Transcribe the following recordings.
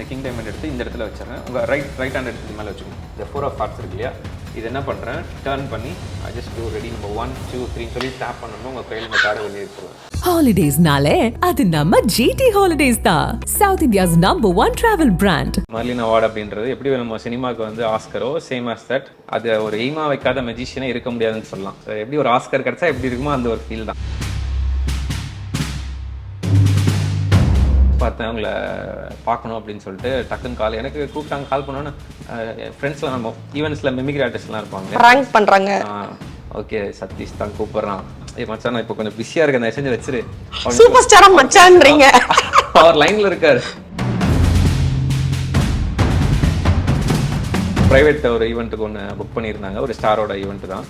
இந்த king diamond எடுத்து இந்த இடத்துல வச்சிடறேன். உங்கள் ரைட் ஹேண்ட் எடுத்து மேலே வச்சுக்கணும். இந்த 4 ஆஃப் ஹார்ட்ஸ் இருக்கு இல்லையா, இது என்ன பண்ணுறேன், டர்ன் பண்ணி ஜஸ்ட் டூ ரெடி நம்பர் 1 2 3 சொல்லி டேப் பண்ணணும். உங்கள் கையில் இந்த கார்டை வெளியே எடுத்துருவேன். Holidaysனாலே அது நம்ம GT Holidays தான், South India's #1 travel brand. Merlin award அப்படின்றது எப்படி நம்ம சினிமாவுக்கு வந்து ஆஸ்கரோ சேம் ஆஸ் தட், அது ஒரு எய்மா வைக்காத மெஜிஷியனே இருக்க முடியாதுன்னு சொல்லலாம். எப்படி ஒரு ஆஸ்கர் கிடைச்சா எப்படி இருக்குமோ அந்த ஒரு ஃபீல் தான். பார்த்தேன் அவங்கள பார்க்கணும் அப்படின்னு சொல்லிட்டு டக்குன்னு எனக்கு கூப்பிட்டாங்க. கால் பண்ணோன்னு ஃப்ரெண்ட்ஸ்லாம் நம்ம ஈவெண்ட்ஸில் மிமிக்ரி ஆர்டிஸ்ட்லாம் இருப்பாங்க, ரேங்க் பண்ணுறாங்க. ஓகே சதீஷ் தான் கூப்பிட்றான். மச்சான் நான் இப்போ கொஞ்சம் பிஸியாக இருக்கேன், அந்த செஞ்சு வச்சிரு. சூப்பர் ஸ்டாரா மச்சான்றீங்க. அவர் லைனில் இருக்காரு. ப்ரைவேட் ஒரு ஈவெண்ட்டுக்கு ஒன்று புக் பண்ணியிருந்தாங்க, ஒரு ஸ்டாரோட ஈவெண்ட்டு தான்.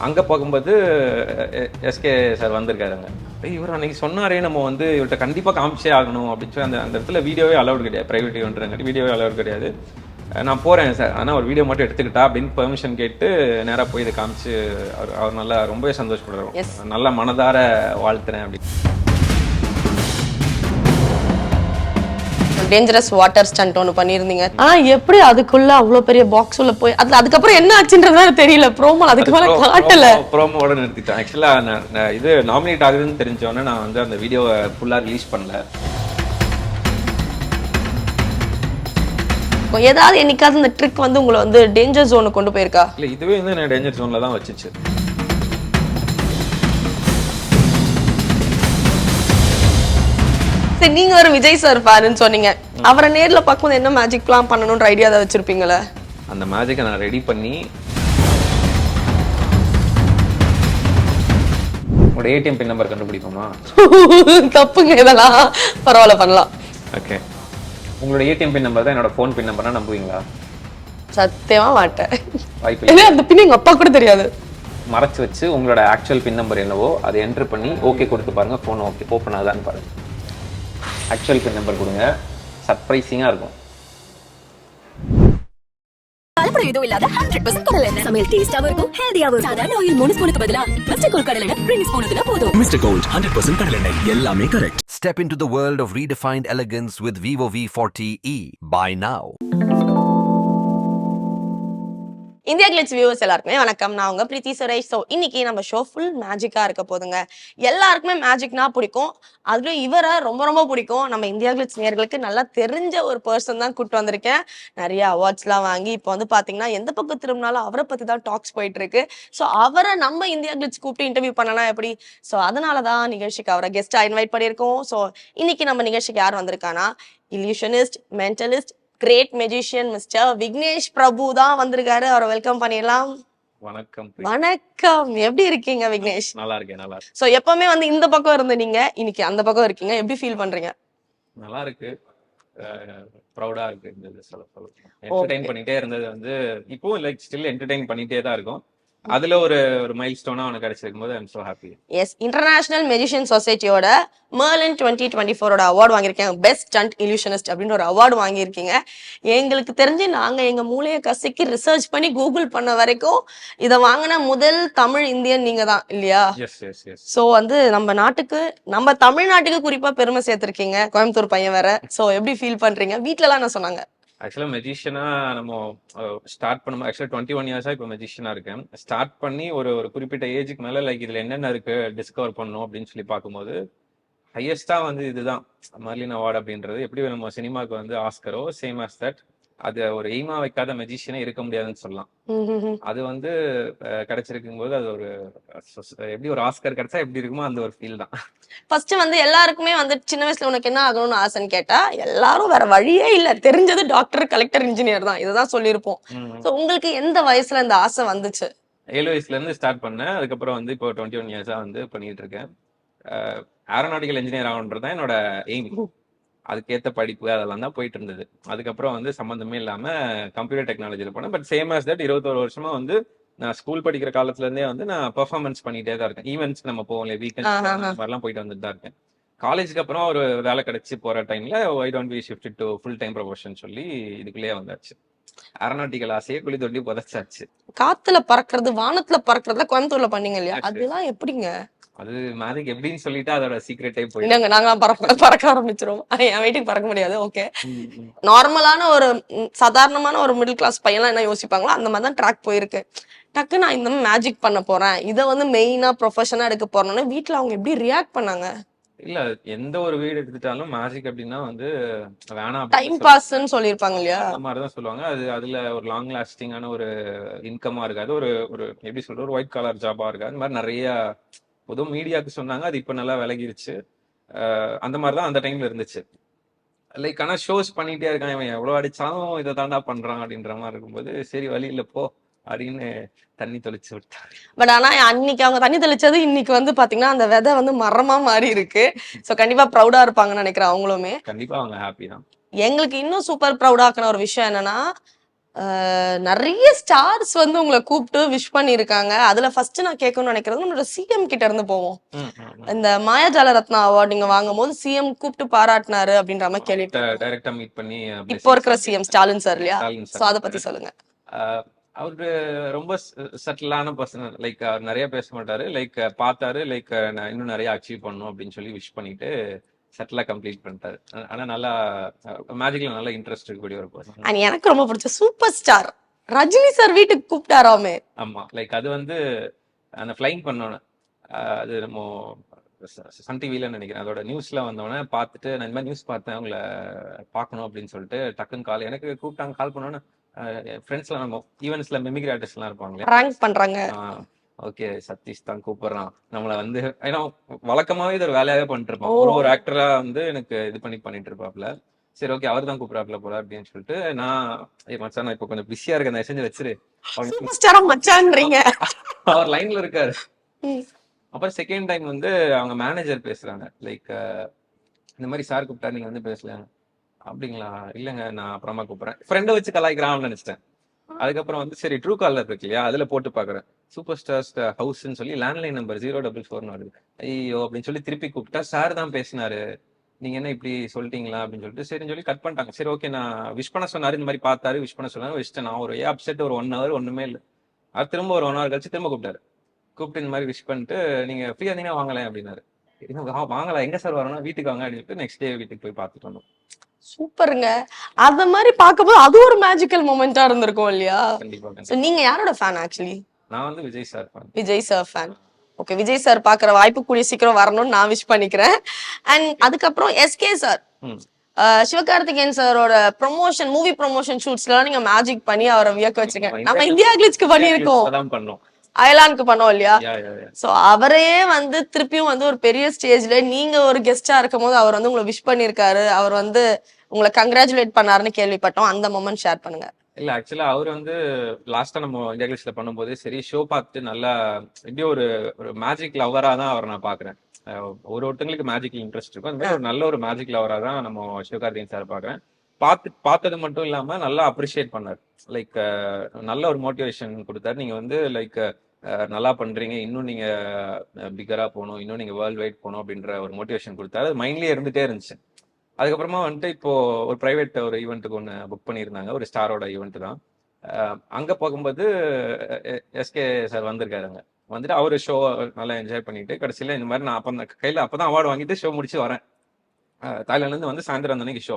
அங்கே போகும்போது எஸ்கே சார் வந்திருக்காருங்க. இவர் அன்னைக்கு சொன்னாரே நம்ம வந்து இவர்கிட்ட கண்டிப்பாக காமிச்சே ஆகணும் அப்படின்னு சொல்லி அந்த இடத்துல வீடியோவே அலௌட் கிடையாது. ப்ரைவேட் ஈவெண்ட்டுங்காட்டி வீடியோவே அலௌட் கிடையாது. நான் போகிறேன் சார், ஆனால் ஒரு வீடியோ மட்டும் எடுத்துக்கிட்டா அப்படின்னு பெர்மிஷன் கேட்டு நேராக போய் இதை காமிச்சு அவர் நல்லா ரொம்பவே சந்தோஷப்படுறாரு. நல்லா மனதார வாழ்த்துறேன் அப்படின்னு. டேஞ்சரஸ் வாட்டர் ஸ்டண்ட் ஒன்று பண்ணியிருந்தீங்க. எப்படி அதுக்குள்ள அவ்வளோ பெரிய பாக்ஸ் உள்ள போய் அதுக்கப்புறம் என்ன ஆச்சுன்றதுனால தெரியல. ப்ரோமோ அதுக்கு மேலே காட்டல. ப்ரோமோட நிறுத்திட்டேன். ஆக்சுவலாக நான் இது நாமினேட் ஆகுதுன்னு தெரிஞ்சோன்னே நான் வந்து அந்த வீடியோவை ஃபுல்லாக ரிலீஸ் பண்ணல. ஏதாவது என்னைக்காவது இந்த ட்ரிக் வந்து உங்களை வந்து டேஞ்சர் ஜோனுக்கு கொண்டு போயிருக்கா? இல்லை, இதுவே வந்து நான் டேஞ்சர் ஜோனில் தான் வச்சுச்சு. சரி, நீங்க ஒரு விஜய் சார் பாருன்னு சொன்னீங்க. அவரை நேர்ல பார்க்கும்போது என்ன மேஜிக் பிளான் பண்ணணும்ன்ற ஐடியா தான் வச்சிருப்பீங்களே? அந்த மேஜிக்கை நான் ரெடி பண்ணி உங்களோட ஏடிஎம் பின் நம்பர் கண்டுபிடிப்போமா? தப்புங்க, இதெல்லாம் பரவாயில்ல பண்ணலாம். ஓகே, உங்களோட ஏடிஎம் பின் நம்பர் தான் என்னோட ஃபோன் பின் நம்பர்னா நம்புவீங்களா? சத்தியமா மாட்டேன். வாய்ப்பு. அந்த பின் எங்க அப்பா கூட தெரியாது. மறைச்சு வச்சு உங்களோட ஆக்சுவல் பின் நம்பர் என்னவோ அதை என்டர் பண்ணி ஓகே கொடுத்து பாருங்க. ஃபோன் ஓகே ஓப்பன் ஆகுதான்னு பாருங்க. ஆக்சுவல் பின் நம்பர் கொடுங்க, சர்ப்ரைசிங்காக இருக்கும். கலப்படம் எதுவும் இல்லாத 100% கடலை எண்ணெய். சமையல் டேஸ்டாவும் இருக்கும், ஹெல்தியாவும் இருக்கும். சாதாரண ஆயில் 3 ஸ்பூனுக்கு பதிலா மிஸ்டர் கோல்ட் கடலை எண்ணெய் 2 ஸ்பூன் ஊத்துனா போதும். மிஸ்டர் கோல்ட் 100% கடலை எண்ணெய், எல்லாமே correct. Step into the world of redefined elegance with Vivo V40e. Buy now. India glitz viewers எல்லாருக்குமே வணக்கம். நான் உங்க பிரீத்தி சுரேஷ். ஸோ இன்னைக்கு நம்ம ஷோ ஃபுல் மேஜிக்கா இருக்க போதுங்க. எல்லாருக்குமே மேஜிக்னா பிடிக்கும், அதுலயும் இவரை ரொம்ப ரொம்ப பிடிக்கும். நம்ம இந்தியா கிளிட்ஸ் நேயர்களுக்கு நல்லா தெரிஞ்ச ஒரு பர்சன் தான் கூப்பிட்டு வந்திருக்கேன். நிறைய அவார்ட்ஸ்லாம் வாங்கி இப்போ வந்து பாத்தீங்கன்னா எந்த பக்கம் திரும்பினாலும் அவரை பத்தி தான் டாக்ஸ் போயிட்டு இருக்கு. ஸோ அவரை நம்ம இந்தியா கிளிட்ஸ் கூப்பிட்டு இன்டர்வியூ பண்ணலாம் எப்படி? ஸோ அதனாலதான் நிகழ்ச்சிக்கு அவரை கெஸ்டா இன்வைட் பண்ணியிருக்கோம். ஸோ இன்னைக்கு நம்ம நிகழ்ச்சிக்கு யார் வந்திருக்கானா, illusionist, mentalist, great magician mister Vignesh Prabhu தான் வந்திருக்காரு. அவரை வெல்கம் பண்ணிடலாம். வணக்கம். வணக்கம், எப்படி இருக்கீங்க விக்னேஷ்? நல்லா இருக்கேன். நல்லா இருக்கு. சோ எப்பவுமே வந்து இந்த பக்கம் இருந்து நீங்க இன்னைக்கு அந்த பக்கம் இருக்கீங்க, எப்படி ஃபீல் பண்றீங்க? நல்லா இருக்கு, ப்ரௌடா இருக்கு. இந்த சொல்ல என்டர்டெயின் பண்ணிட்டே இருந்தது வந்து இப்போ லைக் ஸ்டில் என்டர்டெயின் பண்ணிட்டே தான் இருக்கும். அதுல ஒரு மைல் ஸ்டோனா அவனுக்கு கிடைச்சிருக்கும் போது I am so happy. Yes, international magician சொசைட்டியோட மெர்லின் 2024 அவார்டு வாங்கியிருக்கேன். பெஸ்ட் ஸ்டண்ட் இல்யூஷனிஸ்ட் அப்படின்ற ஒரு அவார்டு வாங்கியிருக்கீங்க. எங்களுக்கு தெரிஞ்சு நாங்க எங்க மூளையை கசக்கி ரிசர்ச் பண்ணி கூகுள் பண்ண வரைக்கும் இதை வாங்கின முதல் தமிழ் இந்தியன் நீங்க தான் இல்லையா? சோ வந்து நம்ம நாட்டுக்கு, நம்ம தமிழ்நாட்டுக்கு குறிப்பா பெருமை சேர்த்திருக்கீங்க. கோயம்புத்தூர் பையன் வேற. சோ எப்படி ஃபீல் பண்றீங்க? வீட்டுல எல்லாம் என்ன சொன்னாங்க? ஆக்சுவலாக மெஜிஷியனா நம்ம ஸ்டார்ட் பண்ணும்போது ஆக்சுவலாக 21 இயர்ஸாக இப்போ மெஜிஷியனாக இருக்கேன். ஸ்டார்ட் பண்ணி ஒரு குறிப்பிட்ட ஏஜுக்கு மேலே லைக் இதில் என்னென்ன இருக்கு டிஸ்கவர் பண்ணணும் அப்படின்னு சொல்லி பார்க்கும்போது ஹையஸ்டாக வந்து இதுதான் மர்லின் அவார்டு அப்படின்றது. எப்படி நம்ம சினிமாவுக்கு வந்து ஆஸ்கரோ சேம் ஆஸ் தட், அது ஒரு எய்மா வைக்காத மெஜிஷியனே இருக்க முடியாதுன்னு சொல்லலாம். அது வந்து கிடைச்சிருக்கும் போது அது ஒரு எப்படி ஒரு ஆஸ்கர் கிடைச்சா எப்படி இருக்குமோ அந்த ஒரு ஃபீல் தான். ஃபர்ஸ்ட் வந்து எல்லாருக்குமே வந்து சின்ன வயசுல உனக்கு என்ன ஆகணும்னு ஆசைன்னு கேட்டா எல்லாரும் வேற வழியே இல்ல, தெரிஞ்சது டாக்டர், கலெக்டர், இன்ஜினியர் தான், இதுதான் சொல்லியிருப்போம். சோ உங்களுக்கு எந்த வயசுல இந்த ஆசை வந்துச்சு? 7 வயசுல இருந்து ஸ்டார்ட் பண்ணேன். அதுக்கப்புறம் வந்து இப்போ 21 இயர்ஸா வந்து பண்ணிட்டு இருக்கேன். ஏரோநாட்டிக்கல் இன்ஜினியர் ஆகணுன்றது தான் என்னோட எய்ம். அதுக்கேற்ற படிப்பு அதெல்லாம் தான் போயிட்டு இருந்தது. அதுக்கப்புறம் வந்து சம்மந்தமே இல்லாம கம்ப்யூட்டர் டெக்னாலஜியில் போனேன். பட் சேம் ஆஸ் தட் 21 வருஷமா வந்து நான் ஸ்கூல் படிக்கிற காலத்துல இருந்தே வந்து நான் பெர்ஃபார்மன்ஸ் பண்ணிட்டே தான் இருக்கேன். ஈவெண்ட்ஸ் நம்ம போவோம்ல, வீக்கெண்ட்ஸ் மாதிரிலாம் போயிட்டு வந்துட்டு தான் இருக்கேன். காலேஜுக்கு அப்புறம் ஒரு வேலை கிடைச்சி போற டைம்ல I don't be shift to full time promotion சொல்லி இதுக்குள்ளேயே வந்தாச்சு. ஏரோநாட்டிக்கல் ஆசையே குழி தோண்டி புதைச்சாச்சு. காத்துல பறக்கிறது, வானத்துல பறக்கிறதுல கோயம்புத்தூர்ல பண்ணீங்க இல்லையா? அதெல்லாம் எப்படிங்க? அது மேஜிக் எப்படின்னு சொல்லிட்டு அதோட சீக்ரெட்டே போயிடும். என்னங்க நாங்க பறக்க ஆரம்பிச்சிரும். என் வீட்டுக்கு பறக்க முடியாது. ஓகே. ம், ம். நார்மலான ஒரு சாதாரணமான ஒரு மிடில் கிளாஸ் பையன்லாம் என்ன யோசிப்பாங்களோ அந்த மாதிரி தான் ட்ராக் போயிருக்கு. டக்கு நான் இந்த மேஜிக் பண்ண போறேன், இதை வந்து மெயினா ப்ரொஃபஷனா எடுக்க போறேன்னு வீட்ல அவங்க எப்படி ரியாக்ட் பண்ணாங்க? இல்ல எந்த ஒரு வீடு எடுத்துட்டாலும் மேஜிக் அப்படின்னா வந்து வேணாம் டைம் அப்படின்னு பாஸ்ன்னு சொல்லியிருப்பாங்க இல்லையா? அந்த மாதிரிதான் சொல்லுவாங்க. அதுல ஒரு லாங் லாஸ்டிங்கான ஒரு இன்கமா இருக்காது. ஒரு ஒரு எப்படி சொல்ற ஒரு ஒயிட் காலர் ஜாபா இருக்காது. அந்த மாதிரி நிறைய பொது மீடியாவுக்கு சொன்னாங்க. அது இப்ப நல்லா விலகிருச்சு. அந்த மாதிரிதான் அந்த டைம்ல இருந்துச்சு. லைக் ஆனா ஷோஸ் பண்ணிட்டே இருக்கான், இவன் எவ்வளவு அடிச்சாலும் இதை தாண்டா பண்றான் அப்படின்ற மாதிரி இருக்கும்போது சரி வழி இல்ல போ அப்படின்னு தண்ணி தெளிச்சு விட்டாரு. பட் ஆனா அன்னைக்கு அவங்க தண்ணி தெளிச்சது இன்னைக்கு வந்து பாத்தீங்கன்னா அந்த விதை வந்து மரமா மாறி இருக்கு. சோ கண்டிப்பா ப்ரௌடா இருப்பாங்கன்னு நினைக்கிறேன் அவங்களுமே. கண்டிப்பா அவங்க ஹாப்பி தான். எங்களுக்கு இன்னும் சூப்பர் ப்ரௌடா ஆக்கின ஒரு விஷயம் என்னன்னா, நிறைய ஸ்டார்ஸ் வந்து உங்களை கூப்பிட்டு விஷ் பண்ணியிருக்காங்க. அதுல ஃபர்ஸ்ட் நான் கேட்கணும்னு நினைக்கிறது நம்மளோட சிஎம் கிட்ட இருந்து போவோம். ம், ம், ம். இந்த மாயாஜால ரத்னா அவார்ட் நீங்க வாங்கும் போது சிஎம் கூப்பிட்டு பாராட்டினாரு அப்படின்ற மாதிரி கேள்விப்பட்டேன். டைரக்டா மீட் பண்ணி இப்போ இருக்கிற சிஎம் ஸ்டாலின் சார் இல்லையா? ஸ்டாலின் சோ அதை பத்தி சார். சொல்லுங்க. அவரு ரொம்ப சட்டிலான பர்சன். லைக் அவர் நிறைய பேச மாட்டாரு. லைக் பார்த்தாரு, லைக் நான் இன்னும் நிறைய அச்சீவ் பண்ணணும் அப்படின்னு சொல்லி விஷ் பண்ணிட்டு செட்டிலா கம்ப்ளீட் பண்ணிட்டாரு. ஆனா நல்லா மேஜிக்ல நல்ல இன்ட்ரெஸ்ட் இருக்கக்கூடிய ஒரு பர்சன். அண்ட் எனக்கு ரொம்ப பிடிச்ச சூப்பர் ஸ்டார் ரஜினி சார் வீட்டுக்கு கூப்பிட்டாராமே. ஆமா, லைக் அது வந்து அந்த ஃபிளைங் பண்ணோன்னு அது நம்ம சன் டிவில நினைக்கிறேன். அதோட நியூஸ்ல வந்தோடனே பார்த்துட்டு நான் இந்த மாதிரி நியூஸ் பார்த்தேன், உங்களை பார்க்கணும் அப்படின்னு சொல்லிட்டு டக்குன்னு கால் எனக்கு கூப்பிட்டாங்க. கால் பண்ணோன்னு ஃப்ரெண்ட்ஸ்லாம் நம்ம ஈவெண்ட்ஸ்ல மிமிக்ரி ஆர்டிஸ்ட்லாம் இருப்பாங்களே, ரேங்க் பண்றாங்க. ஓகே சதீஷ் தான் கூப்பிடுறான் நம்மள வந்து. ஏன்னா வழக்கமாவே இது ஒரு வேலையாவே பண்ணிட்டு இருப்போம். ஒரு ஆக்டரா வந்து எனக்கு இது பண்ணிட்டு இருப்பாப்ல. சரி ஓகே அவர் தான் கூப்பிடாப்ல போல அப்படின்னு சொல்லிட்டு நான் மச்சான் நான் இப்போ கொஞ்சம் பிஸியா இருக்கேன், நான் செஞ்சு வச்சிரு. சூப்பர் ஸ்டாரா மச்சான்றீங்க. அவர் லைன்ல இருக்காரு. ம். அப்புறம் செகண்ட் டைம் வந்து அவங்க மேனேஜர் பேசுறாங்க. லைக் இந்த மாதிரி சார் கூப்பிட்டா நீங்க வந்து பேசலாம். அப்படிங்களா, இல்லைங்க நான் அப்புறமா கூப்பிடுறேன். ஃப்ரெண்டை வச்சு கலாய்க்கிறான்னு நினைச்சிட்டேன். அதுக்கப்புறம் வந்து சரி ட்ரூ காலர் இருக்கு இல்லையா, அதுல போட்டு பாக்குறேன். சூப்பர் ஸ்டார்ஸ் ஹவுஸ்ன்னு சொல்லி லேண்ட்லைன் நம்பர் 044 வருது. ஐயோ அப்படின்னு சொல்லி திருப்பி கூப்பிட்டா சார் தான் பேசினாரு, நீங்க என்ன இப்படி சொல்லிட்டீங்களா அப்படின்னு சொல்லிட்டு சரின்னு சொல்லி கட் பண்ணிட்டாங்க. சரி ஓகே நான் விஷ் பண்ண சொன்னாரு, இந்த மாதிரி பார்த்தாரு விஷ் பண்ண சொன்னாரு விஷ். நான் ஒரு அப்செட் ஒரு 1 hour ஒண்ணுமே இல்லை. அது திரும்ப ஒரு 1 hour கழிச்சு திரும்ப கூப்பிட்டாரு. கூப்பிட்டு இந்த மாதிரி விஷ் பண்ணிட்டு நீங்க ஃப்ரீயா இருந்தீங்கன்னா வாங்கலாம் அப்படின்னாரு. வாங்கலாம் எங்க சார் வரணும், வீட்டுக்கு வாங்க அப்படின்னு நெக்ஸ்ட் டே வீட்டுக்கு போய் பார்த்துட்டு வந்தோம். சூப்பருங்க. அத மாதிரி பார்க்கும்போது அது ஒரு மேஜிக்கல் மொமெண்டா இருந்திருக்கும் இல்லையா? கண்டிப்பா. நீங்க யாரோட ஃபேன் ஆக்சுவலி? நான் வந்து Vijay sir fan. Vijay sir fan. Okay, Vijay sir பாக்குற வாய்ப்பு கூடிய சீக்கிரம் வரணும்னு நான் விஷ் பண்ணிக்கிறேன். அண்ட் அதுக்கப்புறம் எஸ்கே சார், சிவகார்த்திகேயன் சாரோட ப்ரொமோஷன் மூவி ப்ரொமோஷன் ஷூட்ஸ்லாம் நீங்க மேஜிக் பண்ணி அவரை வியக்க வச்சிருக்கேன். நம்ம இந்தியா கிளிட்ஸ்க்கு பண்ணியிருக்கோம், அயலானுக்கு பண்ணோம் இல்லையா? சோ அவரையே வந்து திருப்பியும் வந்து ஒரு பெரிய ஸ்டேஜ்ல நீங்க ஒரு கெஸ்டா இருக்கும் போது அவர் வந்து உங்களை விஷ் பண்ணிருக்காரு, அவர் வந்து உங்களை கங்க்ராச்சுலேட் பண்ணாருன்னு கேள்விப்பட்டோம். அந்த மொமெண்ட் ஷேர் பண்ணுங்க. இல்ல ஆக்சுவலா அவர் வந்து லாஸ்டா நம்ம இந்தியா கிளிட்ஸ்ல பண்ணும்போது சரி ஷோ பார்த்துட்டு நல்லா இப்படி ஒரு ஒரு மேஜிக் லவரா தான் அவரை நான் பாக்குறேன். ஒருத்தங்களுக்கு மேஜிக் இன்ட்ரெஸ்ட் இருக்கும். அந்த மாதிரி ஒரு நல்ல ஒரு மேஜிக் லவரா தான் நம்ம சிவகார்த்திகேயன் சார் பாக்குறேன். பார்த்தது மட்டும் இல்லாம நல்லா அப்ரிஷியேட் பண்ணாரு. லைக் நல்ல ஒரு மோட்டிவேஷன் கொடுத்தாரு. நீங்க வந்து லைக் நல்லா பண்றீங்க, இன்னும் நீங்க பிகரா போகணும், இன்னும் நீங்க வேர்ல்ட் வைட் போகணும் அப்படின்ற ஒரு மோட்டிவேஷன் கொடுத்தாரு. அது மைண்ட்லயே இருந்துட்டே இருந்துச்சு. அதுக்கப்புறமா வந்துட்டு இப்போ ஒரு பிரைவேட் ஒரு ஈவெண்ட்டுக்கு ஒன்று புக் பண்ணியிருந்தாங்க, ஒரு ஸ்டாரோட ஈவெண்ட் தான். அங்க போகும்போது எஸ்கே சார் வந்திருக்காருங்க. வந்துட்டு அவரு ஷோ நல்லா என்ஜாய் பண்ணிட்டு கடைசியில இந்த மாதிரி நான் அப்பதான் அவார்டு வாங்கிட்டு ஷோ முடிச்சு வரேன். தாய்லாந்துல இருந்து வந்து சாயந்தரம் அன்னைக்கு ஷோ.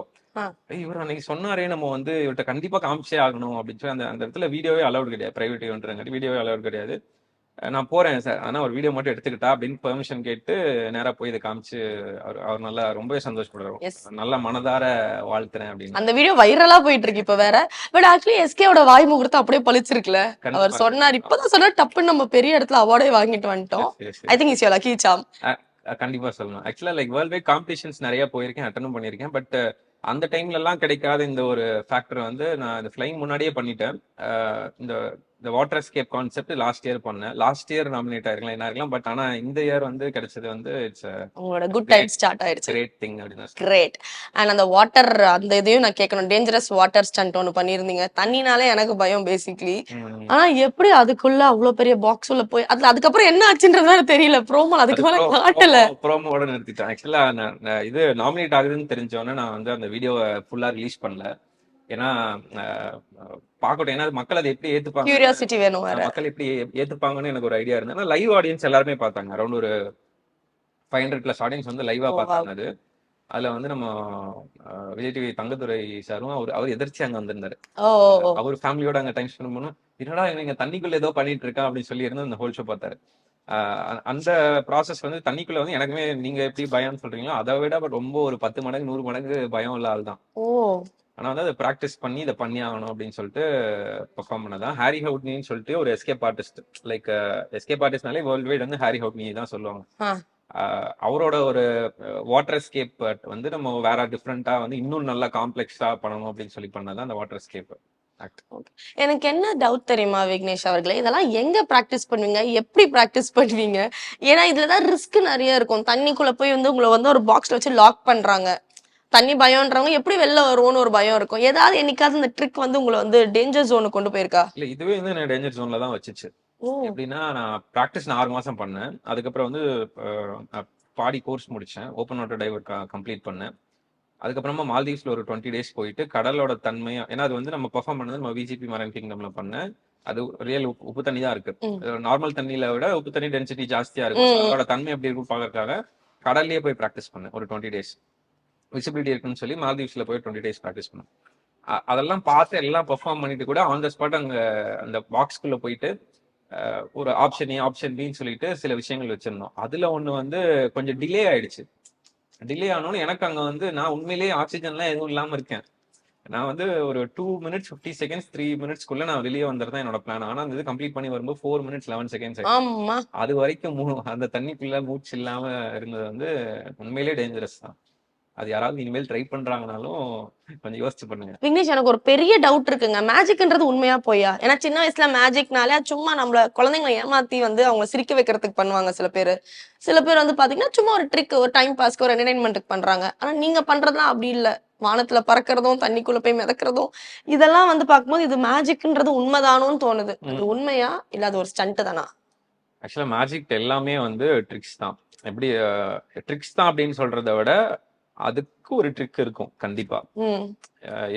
இவர் அன்னைக்கு சொன்னாரே நம்ம வந்து இவர்கிட்ட கண்டிப்பா காமிச்சே ஆகணும் அப்படின்னு சொல்லி அந்த இடத்துல வீடியோவே அலௌட் கிடையாது. பிரைவேட் ஈவெண்ட்ங்காட்டி வீடியோவே அலௌட் கிடையாது. நான் போறேன் சார், ஆனா ஒரு வீடியோ மட்டும் எடுத்துக்கிட்டா அப்படின்னு பெர்மிஷன் கேட்டு நேரா போய் இதை காமிச்சு அவர் நல்லா ரொம்பவே சந்தோஷப்படுறாரு. நல்ல மனதார வாழ்த்துறேன் அப்படின்னு. அந்த வீடியோ வைரலா போயிட்டு இருக்கு இப்ப வேற. பட் ஆக்சுவலி எஸ்கேவோட வாய் முகூர்த்தம் அப்படியே பழிச்சிருக்குல. அவர் சொன்னார், இப்பதான் சொன்னார், டப்புன்னு நம்ம பெரிய இடத்துல அவார்டே வாங்கிட்டு வந்துட்டோம். I think it's your lucky charm. கண்டிப்பா சொல்லணும். ஆக்சுவலா லைக் வேர்ல்ட் வைட் காம்படிஷன்ஸ் நிறைய போயிருக்கேன், அட்டெண்ட் பண்ணியிருக்கேன். பட் அந்த டைம்ல எல்லாம் கிடைக்காத இந்த ஒரு ஃபேக்டர் வந்து நான் இந்த ஃபிளைங் முன்னாடியே பண்ணிட்டேன். இந்த water escape concept last year பண்ணேன். லாஸ்ட் இயர் நாமினேட் ஆயிருக்கலாம், என்ன ஆயிருக்கலாம். பட் ஆனா இந்த இயர் வந்து கிடைச்சது வந்து இட்ஸ் உங்களோட குட் டைம் ஸ்டார்ட் ஆயிருச்சு. கிரேட் திங் அப்படினா கிரேட். அண்ட் அந்த வாட்டர் அந்த இதையும் நான் கேட்கணும். டேஞ்சரஸ் வாட்டர் ஸ்டண்ட் ஒன்னு பண்ணிருந்தீங்க. தண்ணினாலே எனக்கு பயம் பேசிக்கலி. ஆனா எப்படி அதுக்குள்ள அவ்வளவு பெரிய பாக்ஸ் உள்ள போய் அதுக்கப்புறம் என்ன ஆச்சுன்றதுனால தெரியல. ப்ரோமோ அதுக்கு மேல காட்டல. ப்ரோமோட நிறுத்திட்டேன். ஆக்சுவலா இது நாமினேட் ஆகுதுன்னு தெரிஞ்சோன்னே நான் வந்து அந்த வீடியோவை ஃபுல்லா ரிலீஸ் பண்ணல. ஏன்னா பாக்கட்டும், ஏன்னா மக்கள் அதை எப்படி ஏத்துப்பாங்க, கியூரியாசிட்டி வேணும், மக்கள் எப்படி ஏத்துப்பாங்கன்னு எனக்கு ஒரு ஐடியா இருந்தது. லைவ் ஆடியன்ஸ் எல்லாருமே பார்த்தாங்க. அரௌண்ட் ஒரு 500+ ஆடியன்ஸ் வந்து லைவா ஓ, wow. பார்த்தாங்க அது. அதுல வந்து நம்ம விஜய் டிவி தங்கத்துரை சாரும் அவர் எதிர்த்து அங்க வந்திருந்தாரு. ஓ அவர் ஃபேமிலியோட அங்க டைம் ஸ்பெண்ட் பண்ணும். என்னடா இவங்க தண்ணிக்குள்ள ஏதோ பண்ணிட்டு இருக்கா அப்படின்னு சொல்லி இருந்து அந்த ஹோல் ஷோ பார்த்தாரு. அந்த ப்ராசஸ் வந்து தண்ணிக்குள்ள வந்து எனக்குமே நீங்க எப்படி பயம்னு சொல்றீங்களோ அதை விட ரொம்ப ஒரு 10 மடங்கு 100 மடங்கு பயம் உள்ள ஆள் தான். ஓ ஆனா வந்து அதை ப்ராக்டிஸ் பண்ணி இதை பண்ணி ஆகணும் அப்படின்னு சொல்லிட்டு பெர்ஃபார்ம் பண்ணதான். ஹாரி ஹவுட்னின்னு சொல்லிட்டு ஒரு எஸ்கேப் ஆர்டிஸ்ட். லைக் எஸ்கேப் ஆர்டிஸ்ட்னாலே வேர்ல்டு வைட் வந்து ஹாரி ஹவுட்னி தான் சொல்லுவாங்க. அவரோட ஒரு வாட்டர் எஸ்கேப் வந்து நம்ம வேற டிஃப்ரெண்டா வந்து இன்னும் நல்லா காம்ப்ளெக்ஸா பண்ணணும் அப்படின்னு சொல்லி பண்ணதான் அந்த வாட்டர் எஸ்கேப் ஆக்ட். எனக்கு என்ன டவுட் தெரியுமா விக்னேஷ் அவர்களே, இதெல்லாம் எங்க பிராக்டிஸ் பண்ணுவீங்க, எப்படி பிராக்டிஸ் பண்ணுவீங்க? ஏன்னா இதுலதான் ரிஸ்க் நிறைய இருக்கும். தண்ணிக்குள்ள போய் வந்து உங்களை வந்து ஒரு பாக்ஸ்ல வச்சு லாக் பண்றாங்க. தண்ணி பயம்ன்றவங்க எப்படி வெளில வருவோம்னு ஒரு பயம் இருக்கும். ஏதாவது என்னைக்காவது இந்த ட்ரிக் வந்து உங்களை வந்து டேஞ்சர் ஜோனுக்கு கொண்டு போயிருக்கா? இல்ல இதுவே வந்து நான் டேஞ்சர் ஜோன்ல தான் வச்சுச்சு. எப்படின்னா நான் ப்ராக்டிஸ் 6 மாசம் பண்ணேன். அதுக்கப்புறம் வந்து பாடி கோர்ஸ் முடிச்சேன். ஓப்பன் வாட்டர் டைவர் கம்ப்ளீட் பண்ணேன். அதுக்கப்புறமா மால்தீவ்ஸ்ல ஒரு 20 டேஸ் போயிட்டு கடலோட தன்மை, ஏன்னா அது வந்து நம்ம பெர்ஃபார்ம் பண்ணது நம்ம விஜிபி மரைன் கிங்டம்ல பண்ணேன். அது ரியல் உப்பு தண்ணி தான் இருக்கு. நார்மல் தண்ணியில விட உப்பு தண்ணி டென்சிட்டி ஜாஸ்தியா இருக்கும். அதோட தன்மை எப்படி இருக்கும் பாக்கறதுக்காக கடல்லயே போய் ப்ராக்டிஸ் பண்ணேன் ஒரு 20 டேஸ். விசிபிலிட்டி இருக்குன்னு சொல்லி மால்தீவ்ஸ்ல போய் 20 டேஸ் ப்ராக்டிஸ் பண்ணேன். அதெல்லாம் பார்த்து எல்லாம் பெர்ஃபார்ம் பண்ணிட்டு கூட ஆன் த ஸ்பாட் அங்க அந்த பாக்ஸ்குள்ள போயிட்டு ஒரு ஆப்ஷன் பின்னு சொல்லிட்டு சில விஷயங்கள் வச்சிருந்தோம். அதுல ஒண்ணு வந்து கொஞ்சம் டிலே ஆயிடுச்சு. டிலே ஆனோன்னு எனக்கு அங்க வந்து நான் உண்மையிலேயே ஆக்சிஜன்லாம் எதுவும் இல்லாம இருக்கேன். நான் வந்து ஒரு 2 minutes 50 seconds 3 minutesக்குள்ள நான் வெளியே வந்துடுறதா என்னோட பிளான். ஆனா அந்த இது கம்ப்ளீட் பண்ணி வரும்போது 4 minutes 11 seconds ஆமா. அது வரைக்கும் அந்த தண்ணிக்குள்ள மூச்சு இல்லாம இருந்தது வந்து உண்மையிலேயே டேஞ்சரஸ் தான். அது யாராவது இனிமேல் ட்ரை பண்றாங்கனாலும் கொஞ்சம் யோசிச்சு பண்ணுங்க. விக்னேஷ், எனக்கு ஒரு பெரிய டவுட் இருக்குங்க. மேஜிக்ன்றது உண்மையா போயா? ஏன்னா சின்ன வயசுல மேஜிக்னாலே சும்மா நம்மள குழந்தைங்களை ஏமாத்தி வந்து அவங்க சிரிக்க வைக்கிறதுக்கு பண்ணுவாங்க சில பேர். சில பேர் வந்து பாத்தீங்கன்னா சும்மா ஒரு ட்ரிக், ஒரு டைம் பாஸ்க்கு, ஒரு என்டர்டைன்மெண்ட்டுக்கு பண்றாங்க. ஆனா நீங்க பண்றதுலாம் அப்படி இல்ல. வானத்துல பறக்கிறதும் தண்ணிக்குள்ள போய் மிதக்கிறதும் இதெல்லாம் வந்து பார்க்கும்போது இது மேஜிக்ன்றது உண்மைதானோன்னு தோணுது. அது உண்மையா இல்ல அது ஒரு ஸ்டண்ட் தானா? ஆக்சுவலா மேஜிக் எல்லாமே வந்து ட்ரிக்ஸ் தான். எப்படி ட்ரிக்ஸ் தான் அப்படின்னு சொல்றதை விட அதுக்கு ஒரு ட்ரிக் இருக்கும் கண்டிப்பா.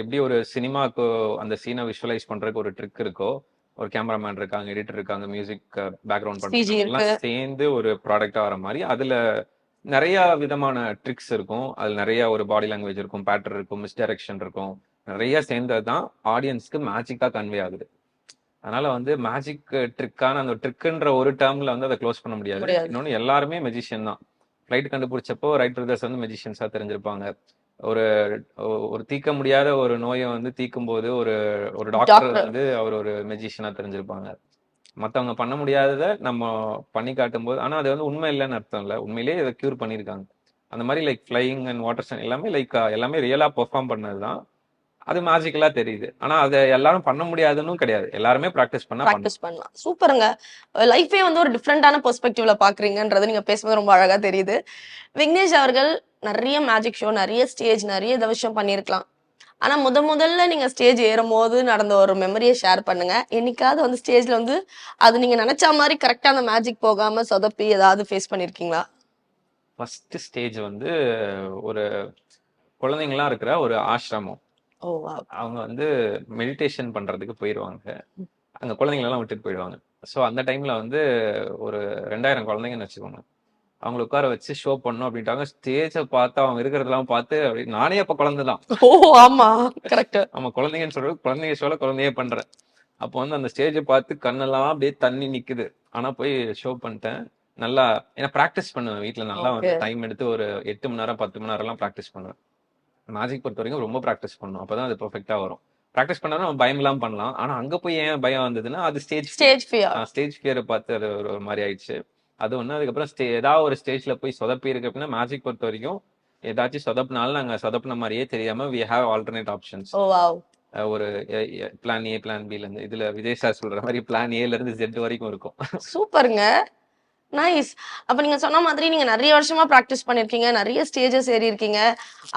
எப்படி ஒரு சினிமாக்கு அந்த சீனை விஷுவலைஸ் பண்றதுக்கு ஒரு ட்ரிக் இருக்கோ, ஒரு கேமராமேன் இருக்காங்க, எடிட்டர் இருக்காங்க, மியூசிக் பேக்ரவுண்ட் பண்றவங்க சேர்ந்து ஒரு ப்ராடக்டா வர மாதிரி அதுல நிறைய விதமான ட்ரிக்ஸ் இருக்கும். அதுல நிறைய ஒரு பாடி லாங்குவேஜ் இருக்கும், பேட்டர்ன் இருக்கும், மிஸ்டைரக்ஷன் இருக்கும், நிறைய சேர்ந்ததுதான் ஆடியன்ஸ்க்கு மேஜிக்கா கன்வே ஆகுது. அதனால வந்து மேஜிக் ட்ரிக்கான அந்த ட்ரிக்ன்ற ஒரு டேர்ம்ல வந்து அதை க்ளோஸ் பண்ண முடியாது. இன்னொன்னு எல்லாருமே மெஜிஷியன் தான். ஃப்ளைட் கண்டுபிடிச்சப்போ ரைட் பிரதர்ஸ் வந்து மெஜிஷியன்ஸா தெரிஞ்சிருப்பாங்க. ஒரு தீர்க்க முடியாத ஒரு நோயை வந்து தீர்க்கும் போது ஒரு டாக்டர் வந்து அவர் ஒரு மெஜிஷியனா தெரிஞ்சிருப்பாங்க. மத்தவங்க பண்ண முடியாததை நம்ம பண்ணி காட்டும் போது, ஆனா அது வந்து உண்மை இல்லைன்னு அர்த்தம் இல்லை, உண்மையிலேயே இதை கியூர் பண்ணியிருக்காங்க. அந்த மாதிரி like flying and water stun எல்லாமே லைக் எல்லாமே ரியலா பெர்ஃபார்ம் பண்ணதுதான். அது மேஜிக்கலா தெரியுது. ஆனா அதை எல்லாரும் பண்ண முடியாதுன்னு கிடையாது. எல்லாருமே பிராக்டிஸ் பண்ணலாம். சூப்பருங்க. லைஃபே வந்து ஒரு டிஃப்ரெண்டான பெர்ஸ்பெக்டிவ்ல பாக்குறீங்கன்றது நீங்க பேசும்போது ரொம்ப அழகா தெரியுது. விக்னேஷ் அவர்கள் நிறைய மேஜிக் ஷோ, நிறைய ஸ்டேஜ், நிறைய விஷயம் பண்ணிருக்கலாம். ஆனா முதல்ல நீங்க ஸ்டேஜ் ஏறும்போது நடந்த ஒரு மெமரியை ஷேர் பண்ணுங்க. என்னைக்காவது வந்து ஸ்டேஜ்ல வந்து அது நீங்க நினைச்ச மாதிரி கரெக்டா அந்த மேஜிக் போகாம சொதப்பி ஏதாவது ஃபேஸ் பண்ணிருக்கீங்களா? ஃபர்ஸ்ட் ஸ்டேஜ் வந்து ஒரு குழந்தைங்களா இருக்கிற ஒரு ஆசிரமம். அவங்க வந்து மெடிடேஷன் பண்றதுக்கு போயிருவாங்க. அங்க குழந்தைங்க எல்லாம் விட்டுட்டு போயிடுவாங்க. ஸோ அந்த டைம்ல வந்து ஒரு 2000 குழந்தைங்கன்னு வச்சுக்கோங்க. அவங்களை உட்கார வச்சு ஷோ பண்ணணும் அப்படின்ட்டாங்க. ஸ்டேஜை பார்த்து அவங்க இருக்கிறதெல்லாம் பார்த்து நானே அப்ப குழந்தைதான். ஆமா, கரெக்ட். ஆமா, குழந்தைங்கன்னு சொல்றது குழந்தைங்க ஷோல குழந்தையே பண்றேன். அப்போ வந்து அந்த ஸ்டேஜை பார்த்து கண்ணெல்லாம் அப்படியே தண்ணி நிக்குது. ஆனா போய் ஷோ பண்ணிட்டேன். நல்லா ஏன்னா ப்ராக்டிஸ் பண்ணுவேன் வீட்டுல. நல்லா வந்து டைம் எடுத்து ஒரு 8 மணி நேரம் 10 மணி நேரம் எல்லாம் ப்ராக்டிஸ் பண்ணுவேன். மேஜிக் பொறுத்த வரைக்கும் ரொம்ப ப்ராக்டிஸ் பண்ணணும். அப்பதான் அது பெர்ஃபெக்ட்டா வரும். ப்ராக்டிஸ் பண்ணா நம்ம பயம் இல்லாம பண்ணலாம். ஆனா அங்க போய் ஏன் பயம் வந்ததுன்னா அது ஸ்டேஜ் ஃபியரை பார்த்து அது ஒரு மாதிரி ஆயிடுச்சு. அது ஒண்ணு. அதுக்கப்புறம் ஏதாவது ஒரு ஸ்டேஜ்ல போய் சொதப்பி இருக்கு அப்படின்னா மேஜிக் பொறுத்த வரைக்கும் ஏதாச்சும் சொதப்பினாலும் நாங்க சொதப்பின மாதிரியே தெரியாம we have alternate options. ஒரு பிளான் ஏ பிளான் பில இருந்து இதுல விஜய் சார் சொல்ற மாதிரி பிளான் ஏல இருந்து Z வரைக்கும் இருக்கும். சூப்பருங்க, நைஸ். அப்ப நீங்க சொன்ன மாதிரி நீங்க நிறைய வருஷமா பிராக்டிஸ் பண்ணிருக்கீங்க, நிறைய ஸ்டேஜஸ் ஏறி இருக்கீங்க.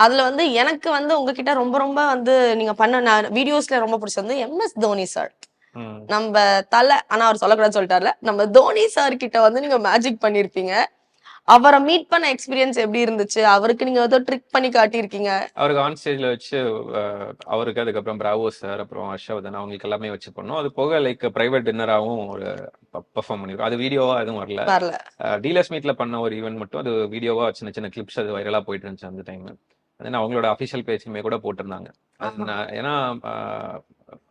அதுல வந்து எனக்கு வந்து உங்ககிட்ட ரொம்ப வந்து நீங்க பண்ண வீடியோஸ்ல ரொம்ப பிடிச்சது வந்து MS தோனி சார். நம்ம தலை, ஆனா அவர் சொல்லக்கூடாது சொல்லிட்டார்ல, நம்ம தோனி சார் கிட்ட வந்து நீங்க மேஜிக் பண்ணிருப்பீங்க. அவரை மீட் பண்ண எக்ஸ்பீரியன்ஸ் எப்படி இருந்துச்சு? அவருக்கு நீங்க ஏதோ ட்ரிக் பண்ணி காட்டியிருக்கீங்க. அவருக்கு ஆன் ஸ்டேஜ்ல வச்சு அவருக்கு அதுக்கப்புறம் பிராவோ சார் அப்புறம் ஹர்ஷவர்தன் அவங்களுக்கு எல்லாமே வச்சு பண்ணோம். அது போக லைக் பிரைவேட் டின்னராகவும் ஒரு பெர்ஃபார்ம் பண்ணிருக்கோம். அது வீடியோவா எதுவும் வரல. வரல. டீலர்ஸ் மீட்ல பண்ண ஒரு ஈவென்ட் மட்டும் அது வீடியோவா சின்ன சின்ன கிளிப்ஸ் அது வைரலா போயிட்டு இருந்துச்சு அந்த டைம். அது அவங்களோட அஃபிஷியல் பேஜுமே கூட போட்டிருந்தாங்க. அது ஏன்னா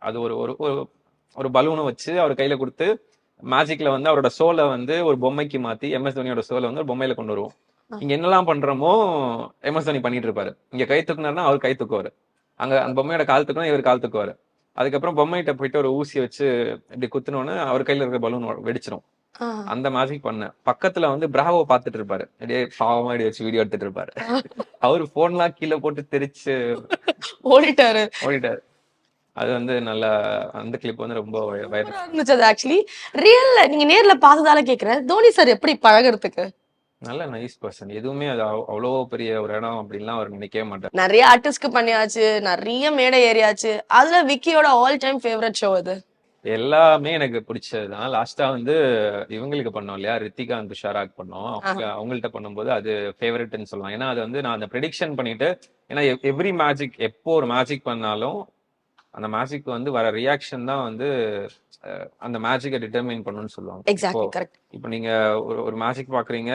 அது ஒரு ஒரு ஒரு பலூனை வச்சு அவர் கையில கொடுத்து மேஜிக்ல வந்து அவரோட சோலை வந்து ஒரு பொம்மைக்கு மாத்தி MS தோனியோட சோலை வந்து ஒரு பொம்மையில கொண்டு வருவோம். இங்க என்னெல்லாம் பண்றோமோ MS தோனி பண்ணிட்டு இருப்பாரு. இங்க கை தூக்குனாருன்னா அவர் கை தூக்குவாரு, அங்க அந்த பொம்மையோட கால் தூக்குனா இவர் கால் தூக்குவாரு. அதுக்கப்புறம் பொம்மைகிட்ட போயிட்டு ஒரு ஊசி வச்சு இப்படி குத்துனோன்னு அவர் கையில இருக்கிற பலூன் வெடிச்சிரும். அந்த மேஜிக் பண்ண பக்கத்துல வந்து பிராவோ பாத்துட்டு இருப்பாரு, அப்படியே பாவமா இப்படி வச்சு வீடியோ எடுத்துட்டு இருப்பாரு. அவரு போன்லாம் கீழே போட்டு தெரிச்சு ஓடிட்டாரு. ஓடிட்டாரு. அது வந்து நல்லா அந்த கிளிப் வந்து ரொம்ப வைரல் இருந்துச்சு. அது ஆக்சுவலி ரியல்ல நீங்க நேர்ல பார்த்ததால கேக்குறேன். தோனி சார் எப்படி பழகுறதுக்கு? நல்ல நைஸ் பர்சன். எதுவுமே அது அவ்வளோ பெரிய ஒரு இடம் அப்படின்லாம் அவர் நினைக்கவே மாட்டார். நிறைய ஆர்டிஸ்ட்க்கு பண்ணியாச்சு, நிறைய மேடை ஏறியாச்சு. அதுல விக்கியோட ஆல் டைம் ஃபேவரட் ஷோ அது? எல்லாமே எனக்கு பிடிச்சதுதான். லாஸ்டா வந்து இவங்களுக்கு பண்ணோம் இல்லையா, ரித்திகா அண்ட் துஷாராக் பண்ணோம். அவங்கள்ட்ட பண்ணும்போது அது ஃபேவரட்னு சொல்லலாம். ஏன்னா அது வந்து நான் அந்த ப்ரெடிக்ஷன் பண்ணிட்டு, ஏன்னா எவ்ரி மேஜிக் எப்போ ஒரு மேஜிக் பண்ணாலும் அந்த மேஜிக் வந்து வர ரியாக்ஷன் தான் வந்து அந்த மேஜிக்கை டிட்டர்மைன் பண்ணணும்னு சொல்லுவாங்க. Exactly correct. இப்போ நீங்க ஒரு மேஜிக் பாக்குறீங்க,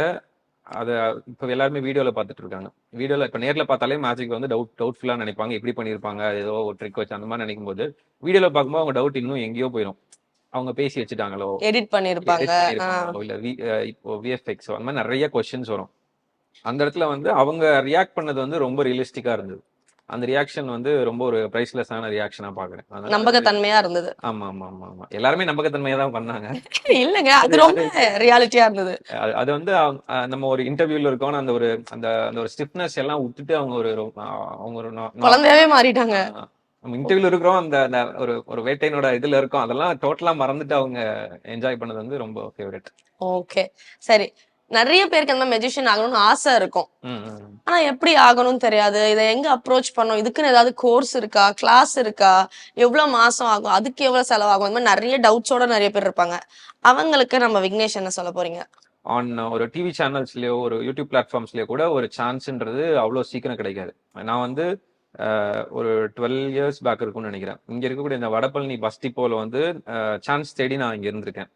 அத இப்போ எல்லாருமே வீடியோல பாத்துட்டு இருக்காங்க. வீடியோல இப்ப நேர்ல பார்த்தாலே மேஜிக் வந்து டவுட்ஃபுல்லா நினைப்பாங்க, எப்படி பண்ணிருப்பாங்க, ஏதோ ஒரு ட்ரிக் வச்சு அந்த மாதிரி நினைக்கும் போது வீடியோல பார்க்கும்போது அவங்க டவுட் இன்னும் எங்கேயோ போயிடும். அவங்க பேசி வச்சுட்டாங்களோ, எடிட் பண்ணிருப்பாங்க, இல்ல இப்போ VFX அந்த மாதிரி நிறைய கொஸ்டின்ஸ் வரும். அந்த இடத்துல வந்து அவங்க ரியாக்ட் பண்ணது வந்து ரொம்ப ரியலிஸ்டிக்கா இருந்தது. அந்த ரியாக்ஷன் வந்து ரொம்ப ஒரு பிரைஸ்லெஸ்ஸான ரியாக்ஷனா பாக்குறேன். நம்பகத்தன்மையா இருந்தது. ஆமா ஆமா ஆமா ஆமா, எல்லாருமே நம்பகத்தன்மையா தான் பண்ணாங்க. இல்லங்க, அது ரொம்ப ரியாலிட்டியா இருந்தது. அது வந்து நம்ம ஒரு இன்டர்வியூல இருக்கோம், அந்த ஒரு அந்த அந்த ஒரு ஸ்டிஃப்னஸ் எல்லாம் விட்டுட்டு அவங்க ஒரு குழந்தையாவே மாறிட்டாங்க. நம்ம இன்டர்வியூல இருக்கிறோம், அந்த அந்த ஒரு வேட்டையினோட இதுல இருக்கோம், அதெல்லாம் டோட்டலா மறந்துட்டு அவங்க என்ஜாய் பண்ணது வந்து ரொம்ப ஃபேவரட். ஓகே சரி. நிறைய பேருக்கு அந்த மெஜிஷியன் ஆகணும்னு ஆசை இருக்கும். ஆனா எப்படி ஆகணும்னு தெரியாது. இதை எங்க அப்ரோச் பண்ணணும், இதுக்குன்னு ஏதாவது கோர்ஸ் இருக்கா, கிளாஸ் இருக்கா, எவ்வளவு மாசம் ஆகும், அதுக்கு எவ்வளவு செலவாகும், இந்த மாதிரி நிறைய டவுட்ஸோட நிறைய பேர் இருப்பாங்க. அவங்களுக்கு நம்ம விக்னேஷ் என்ன சொல்ல போறீங்க? ஆன் ஒரு டிவி சேனல்ஸ்லயோ ஒரு யூடியூப் பிளாட்ஃபார்ம்ஸ்லயோ கூட ஒரு சான்ஸ்ன்றது அவ்வளோ சீக்கிரம் கிடைக்காது. நான் வந்து ஒரு 12 இயர்ஸ் பேக் இருக்கும்னு நினைக்கிறேன். இங்க இருக்கக்கூடிய இந்த வடபழனி பஸ் டிப்போல வந்து சான்ஸ் தேடி நான் இங்க இருந்திருக்கேன்.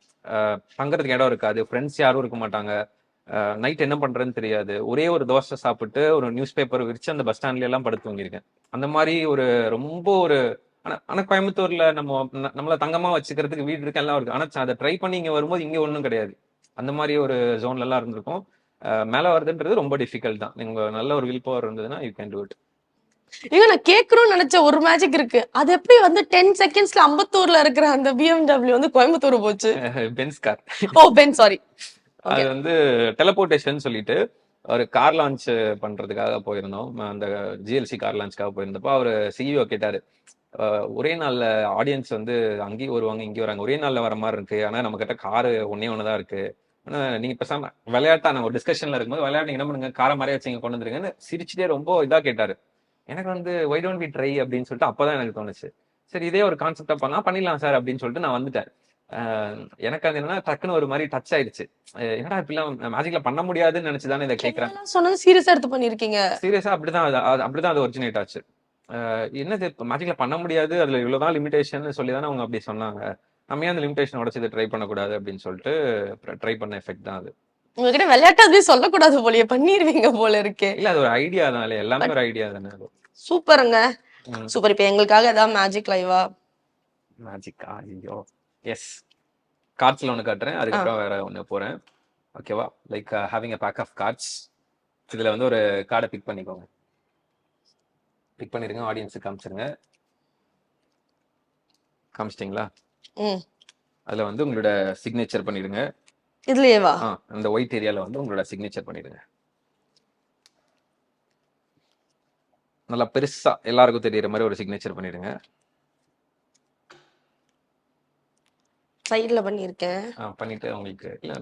தங்குறதுக்கு இடம் இருக்காது, ஃப்ரெண்ட்ஸ் யாரும் இருக்க மாட்டாங்க, நைட் என்ன பண்றதுன்னு தெரியாது, ஒரே ஒரு தோசை சாப்பிட்டு ஒரு நியூஸ் பேப்பர் விரிச்சு அந்த பஸ் ஸ்டாண்ட்ல எல்லாம் படுத்து தூங்கியிருக்கேன். அந்த மாதிரி ஒரு ரொம்ப ஒரு ஆனா கோயம்புத்தூர்ல நம்மள தங்கமா வச்சுக்கிறதுக்கு வீடு இருக்கு, எல்லாம் இருக்கு. ஆனா அதை ட்ரை பண்ணி இங்க வரும்போது இங்க ஒன்றும் கிடையாது. அந்த மாதிரி ஒரு ஜோன்ல எல்லாம் இருந்திருக்கும். மேல வருதுன்றது ரொம்ப டிஃபிகல்ட் தான். நீங்க நல்ல ஒரு வில் பவர் இருந்ததுன்னா யூ கேன் டு இட். ஏங்க, நான் கேட்கணும்னு நினைச்ச ஒரு மேஜிக் இருக்கு. அது எப்படி வந்து 10 செகண்ட்ஸ்ல அம்பத்தூர்ல இருக்கிற அந்த BMW வந்து கோயம்புத்தூர் போச்சு? Benz car. Oh pen, sorry. அது வந்து டெலபோர்டேஷன் சொல்லிட்டு ஒரு கார் லான்ச் பண்றதுக்காக போயிருந்தோம். அந்த GLC கார் லான்ச்காக போயிருந்தப்போ அவர் CEO கேட்டாரு, ஒரே நாள்ல ஆடியன்ஸ் வந்து அங்கேயும் வருவாங்க இங்கேயும் வராங்க, ஒரே நாள்ல வர மாதிரி இருக்கு, ஆனா நம்ம கிட்ட காரு ஒண்ணுதான் இருக்கு, ஆனா நீங்க பேசாம விளையாட்டா நம்ம டிஸ்கஷன்ல இருக்கும்போது விளையாட்டு என்ன பண்ணுங்க, காரை மாதிரி வச்சு இங்க கொண்டு வந்துருங்கன்னு சிரிச்சுட்டே ரொம்ப இதா கேட்டாரு. எனக்கு வந்து வை டோன்ட் வி ட்ரை அப்படின்னு சொல்லிட்டு அப்பதான் எனக்கு தோணுச்சு, சரி இதே ஒரு கான்செப்டா பண்ணிடலாம் சார் அப்படின்னு சொல்லிட்டு நான் வந்துட்டேன். எனக்கு அது என்னன்னா டக்குன்னு ஒரு மாதிரி டச் ஆயிடுச்சு. என்னடா இப்பெல்லாம் மேஜிக்ல பண்ண முடியாதுன்னு நினைச்சுதானே இதை கேட்கறேன். சொன்னது சீரியஸா எடுத்து பண்ணிருக்கீங்க? சீரியஸா அப்படிதான் அது ஒரிஜினேட் ஆச்சு. என்னது மேஜிக்ல பண்ண முடியாது, அதுல இவ்வளவுதான் லிமிடேஷன் சொல்லிதானே அவங்க அப்படி சொன்னாங்க, நம்ம ஏன் அந்த லிமிடேஷன் உடச்சு இதை ட்ரை பண்ணக்கூடாது அப்படின்னு சொல்லிட்டு ட்ரை பண்ண எஃபெக்ட் தான் அது. உங்ககிட்ட விளையாட்டு அதுவே சொல்லக்கூடாது போலயே, பண்ணிருவீங்க போல இருக்கே. இல்ல அது ஒரு ஐடியா தான், எல்லாமே ஒரு ஐடியா தானே. சூப்பருங்க, சூப்பர். இப்ப எங்களுக்காக ஏதாவது மேஜிக் லைவா? மேஜிக்கா? ஐயோ எஸ், கார்ட்ஸ்ல ஒன்று காட்டுறேன், அதுக்கப்புறம் வேற ஒன்று போறேன். ஓகேவா? Like having a pack of cards. இதுல வந்து ஒரு கார்டை பிக் பண்ணிக்கோங்க. பிக் பண்ணிருங்க, ஆடியன்ஸுக்கு காமிச்சிருங்க. காமிச்சிட்டிங்களா? அதுல வந்து உங்களோட சிக்னேச்சர் பண்ணிடுங்க. இதுலயேவா? அந்த ஒயிட் ஏரியால வந்து உங்களோட சிக்னேச்சர் பண்ணிடுங்க. நல்லா பெருசா எல்லாருக்கும் தெரியற மாதிரி ஒரு சிக்னேச்சர் பண்ணிடுங்க. சைடுல பண்ணிருக்கேன். பண்ணிட்டு உங்களுக்கு இல்ல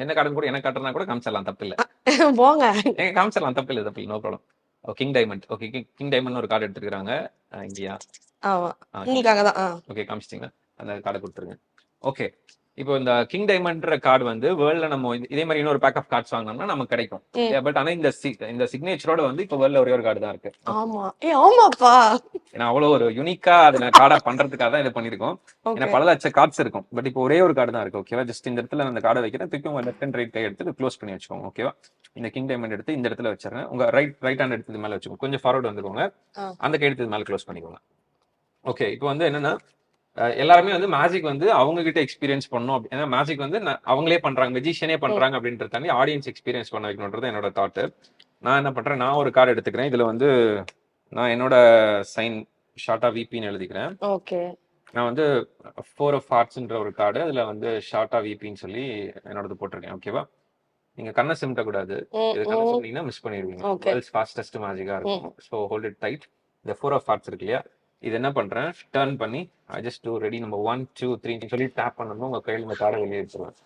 என்ன கார்டு கூட எனக்கு காட்டுறதுனா கூட காமிச்சிடலாம், தப்பு இல்ல. போங்க, எங்க காமிச்சிடலாம், தப்பு இல்ல, no problem. King diamond. Okay, king diamond ஒரு கார்டு எடுத்துக்கிறாங்க இங்கயா? ஆமா, உங்களுக்காக தான். ஓகே, காமிச்சிட்டீங்களா? அந்த கார்டை கொடுத்துருங்க. ஓகே, இப்போ இந்த கிங் டைமண்ட்ற கார்டு வந்து வேர்ல்ட்ல நம்ம இதே மாதிரி இன்னொரு பேக் ஆஃப் கார்ட்ஸ் வாங்கினோம்னா நமக்கு கிடைக்கும். பட் ஆனா இந்த சிக்னேச்சரோட வந்து இப்போ வேர்ல்ட்ல ஒரே ஒரு கார்டு தான் இருக்கு. ஆமா ஆமாப்பா. ஏன்னா அவ்வளவு ஒரு யூனிக்கா அதுல கார்டா பண்றதுக்காக தான் இதை பண்ணிருக்கோம். ஏன்னா பல லட்ச கார்ட்ஸ் இருக்கும். பட் இப்போ ஒரே ஒரு கார்டு தான் இருக்கு. ஓகேவா? ஜஸ்ட் இந்த இடத்துல அந்த கார்டை வைக்கிறேன், திருப்பி உங்க லெஃப்ட் அண்ட் ரைட் கை எடுத்து க்ளோஸ் பண்ணி வச்சுக்கோங்க. ஓகேவா? இந்த கிங் டைமண்ட் எடுத்து இந்த இடத்துல வச்சிருங்க. உங்க ரைட் ஹேண்ட் எடுத்து மேல வச்சுக்கோங்க. கொஞ்சம் ஃபார்வர்ட் வந்துருவாங்க. அந்த கை எடுத்து மேல க்ளோஸ் பண்ணிக்கோங்க. ஓகே, இப்போ வந்து என்னன்னா எல்லாருமே வந்து மேஜிக் வந்து அவங்க கிட்ட எக்ஸ்பீரியன்ஸ் பண்ணணும். ஏன்னா மேஜிக் வந்து அவங்களே பண்றாங்க, மெஜிஷியனே பண்றாங்க அப்படின்றது தாண்டி ஆடியன்ஸ் எக்ஸ்பீரியன்ஸ் பண்ண வைக்கணுன்றது என்னோட தாட். நான் என்ன பண்றேன், நான் ஒரு கார்டு எடுத்துக்கிறேன். இதுல வந்து நான் என்னோட சைன் ஷார்ட்டா விபின்னு எழுதிக்கிறேன். ஓகே, நான் வந்து 4 of Heartsன்ற ஒரு கார்டு, அதுல வந்து ஷார்ட்டா விபின்னு சொல்லி என்னோடது போட்டிருக்கேன். ஓகேவா? நீங்க கண்ணை சிமிட்ட கூடாது. இது கண்ணை சிமிட்டீங்கன்னா மிஸ் பண்ணிடுவீங்க. வேர்ல்ட்ஸ் ஃபாஸ்டஸ்ட் மேஜிக்கா இருக்கும். So hold it tight. இந்த 4 of Hearts இருக்கு இல்லையா, இது என்ன பண்றேன், டர்ன் பண்ணி I just do ready number 1 2 3 சொல்லி டேப் பண்ணணும். உங்க கையில இந்த கார்டை வெளியே எடுத்துருவேன்.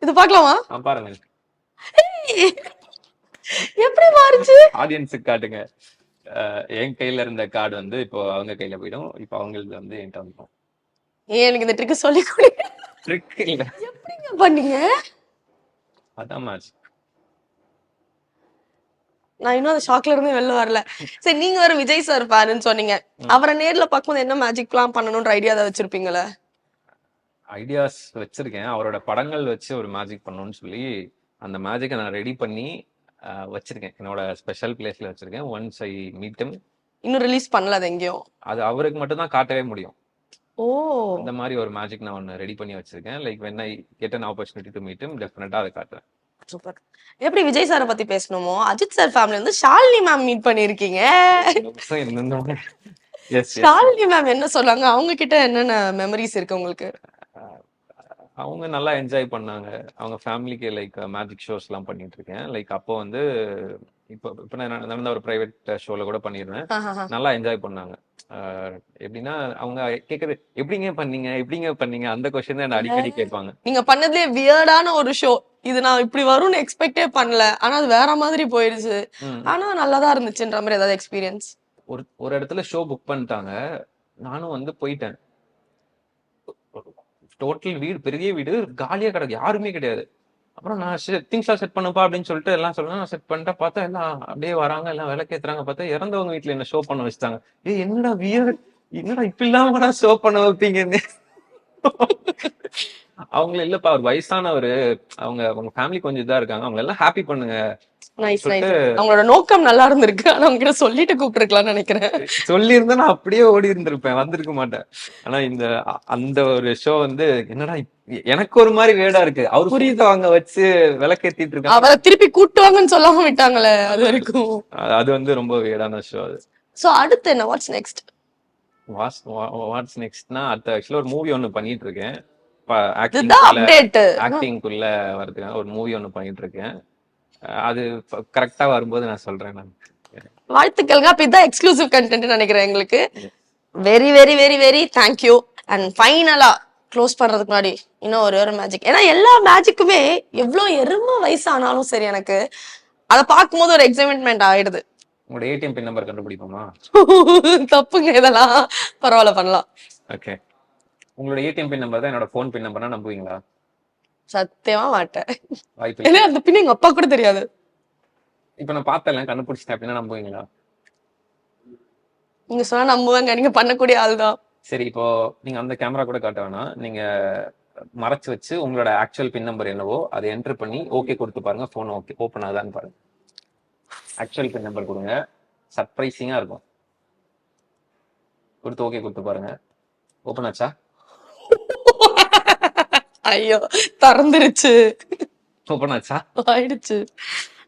இது பார்க்கலாமா? பாருங்க, எப்படி மாறுச்சு? ஆடியன்ஸுக்கு காட்டுங்க. என் கையில இருந்த கார்டு வந்து இப்போ அவங்க கையில போயிடும். இப்போ அவங்களுக்கு வந்து என்கிட்ட வந்துடும். எனக்கு இந்த ட்ரிக் சொல்லி கொடுங்க. ட்ரிக் இல்ல, எப்படிங்க பண்ணீங்க? அதான் மேட்ச். நான் இன்னும் அந்த ஷாக்ல இருந்து வெளில வரல. சரி, நீங்க வேற விஜய் சார் ஃபேன்னு சொன்னீங்க. அவரை நேர்ல பார்க்கும்போது என்ன மேஜிக் பிளான் பண்ணணும்ன்ற ஐடியா தான் வச்சிருப்பீங்களா? ஐடியாஸ் வச்சிருக்கேன். அவரோட படங்கள் வச்சு ஒரு மேஜிக் பண்ணணும்னு சொல்லி அந்த மேஜிக்கை நான் ரெடி பண்ணி வச்சிருக்கேன். என்னோட ஸ்பெஷல் பிளேஸ்ல வச்சிருக்கேன். Once I meet him. இன்னும் ரிலீஸ் பண்ணல அது எங்கேயும். அது அவருக்கு மட்டும் தான் காட்டவே முடியும். ஓ, அந்த மாதிரி ஒரு மேஜிக் நான் ஒன்னு ரெடி பண்ணி வச்சிருக்கேன். Like when I get an opportunity to meet him, டெஃபினட்டா அதை காட்டுறேன். சூப்பர். எப்படி விஜய் சாரை பத்தி பேசணுமோ, அஜித் சார் ஃபேமிலி வந்து ஷாலினி மேம் மீட் பண்ணிருக்கீங்க. ஷாலினி மேம் என்ன சொன்னாங்க? அவங்க கிட்ட என்னென்ன மெமரிஸ் இருக்கு உங்களுக்கு? அவங்க நல்லா என்ஜாய் பண்ணாங்க. அவங்க ஃபேமிலிக்கு லைக் மேஜிக் ஷோஸ் எல்லாம் பண்ணிட்டு இருக்கேன். லைக் அப்போ வந்து இப்போ நான் நடந்த ஒரு பிரைவேட் ஷோல கூட பண்ணிருந்தேன். நல்லா என்ஜாய் பண்ணாங்க. எப்படின்னா அவங்க கேக்குறது, எப்படிங்க பண்ணீங்க அந்த கொஸ்டின் தான் அடிக்கடி கேட்பாங்க. நீங்க பண்ணதுலயே வியர்டான ஒரு ஷோ இது, நான் இப்படி வரும்னு எக்ஸ்பெக்டே பண்ணல, ஆனா அது வேற மாதிரி போயிடுச்சு, ஆனா நல்லாதான் இருந்துச்சுன்ற மாதிரி ஏதாவது எக்ஸ்பீரியன்ஸ்? ஒரு இடத்துல ஷோ புக் பண்ணிட்டாங்க. நானும் வந்து போயிட்டேன். டோட்டல் வீடு, பெரிய வீடு, காலியா கிடக்கு, யாருமே கிடையாது. அப்புறம் நான் திங்ஸ் செட் பண்ணப்பா அப்படின்னு சொல்லிட்டு எல்லாம் சொல்லணும். நான் செட் பண்ணிட்டா பார்த்தா எல்லாம் அப்படியே வராங்க, எல்லாம் விளக்கேத்துறாங்க. பார்த்தா இறந்தவங்க வீட்டுல என்ன ஷோ பண்ண வச்சுட்டாங்க. என்னடா வியர்ட், என்னடா இப்ப இல்லாம ஷோ பண்ண வைப்பீங்கன்னு. அவங்கள இல்லப்பா, ஒரு வயசானவரு, அவங்க ஃபேமிலி கொஞ்சம் இதா இருக்காங்க, அவங்க எல்லாம் ஹாப்பி பண்ணுங்க. அவங்களோட நோக்கம் நல்லா இருந்திருக்கு, ஆனா அவங்க கிட்ட சொல்லிட்டு கூப்பிட்டுருக்கலாம்னு நினைக்கிறேன். சொல்லி இருந்தா நான் அப்படியே ஓடி இருந்திருப்பேன், வந்திருக்க மாட்டேன். ஆனா அந்த ஒரு ஷோ வந்து என்னடா எனக்கு ஒரு மாதிரி வேடா இருக்கு. அவர் புரியுது, அவங்க வச்சு விளக்கேத்திட்டு இருக்காங்க, அவரை திருப்பி கூட்டுவாங்கன்னு சொல்லாம விட்டாங்களே அது வரைக்கும். அது வந்து ரொம்ப வேடான ஷோ அது. சோ அடுத்து என்ன, வாட்ஸ் நெக்ஸ்ட்? வாட்ஸ் நெக்ஸ்ட்னா அடுத்த ஆக்சுவலா ஒரு மூவி ஒன்னு பண்ணிட்டு இருக்கேன். ஆக்டிங்குள்ள வரதுக்காக ஒரு மூவி ஒன்னு பண்ணிட்டு இருக்கேன். அது கரெக்டா வரும்போது நான் சொல்றேன். நான் வாழ்த்துக்கள்ங்க. அப்ப இதான் எக்ஸ்க்ளூசிவ் கண்டென்ட் நினைக்கிறேன் எங்களுக்கு. Very very very very thank you. And ஃபைனலா க்ளோஸ் பண்றதுக்கு முன்னாடி இன்னும் ஒரு மேஜிக், ஏன்னா எல்லா மேஜிக்குமே எவ்வளவு எரும வயசானாலும் சரி எனக்கு அதை பார்க்கும்போது ஒரு எக்ஸைட்மெண்ட் ஆயிடுது. உங்களோட ஏடிஎம் பின் நம்பர் கண்டுபிடிப்போமா? தப்புங்க, இதெல்லாம் பரவாயில்ல பண்ணலாம். ஓகே, உங்களோட ஏடிஎம் பின் நம்பர் தான் என்னோட போன் பின் நம்பர்னா நம்புவீங்களா? சத்தியமா மாட்டேன். வாய்ப்பு அந்த பின் எங்க அப்பா கூட தெரியாது. இப்ப நான் பார்த்தேன், கண்டுபிடிச்சிட்டேன் அப்படின்னா நம்புவீங்களா? நீங்க சொன்னா நம்புவாங்க, நீங்க பண்ணக்கூடிய ஆள் தான். சரி, இப்போ நீங்க அந்த கேமரா கூட காட்ட வேணாம், நீங்க மறைச்சு வச்சு உங்களோட ஆக்சுவல் பின் நம்பர் என்னவோ அதை என்டர் பண்ணி ஓகே கொடுத்து பாருங்க. போன் ஓகே ஓப்பன் ஆகுதான்னு பாருங்க. ஆக்சுவல் பின் நம்பர் கொடுங்க, சர்ப்ரைசிங்கா இருக்கும். கொடுத்து ஓகே கொடுத்து பாருங்க. ஓப்பன் ஆச்சா? ஐயோ, திறந்துருச்சு. ஓப்பன் ஆச்சா? ஆயிடுச்சு.